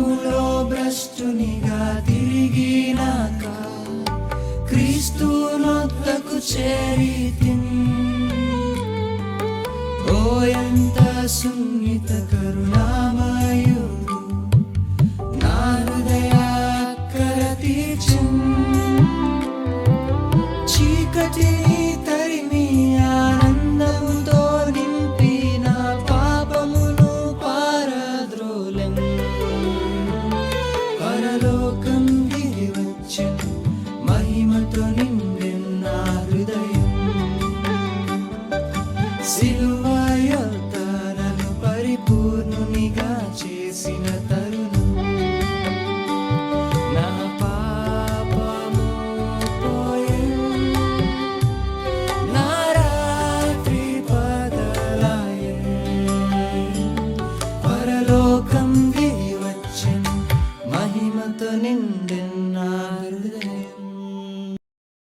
పాపములో భ్రష్టునిగా తిరిగినాక క్రీస్తునొద్దకు చేరితిన్. ఓ ఎంత సున్నిత కరుణామయుడు నా హృదయాక్కర తీర్చెన్. చీకటిని తరిమి ఆనందముతో నింపి నా పాపమును పారద్రోలెన్. పరలోకం దిగి వచ్చెన్, మహిమతో నిండెన్ నా హృదయం. సిలువ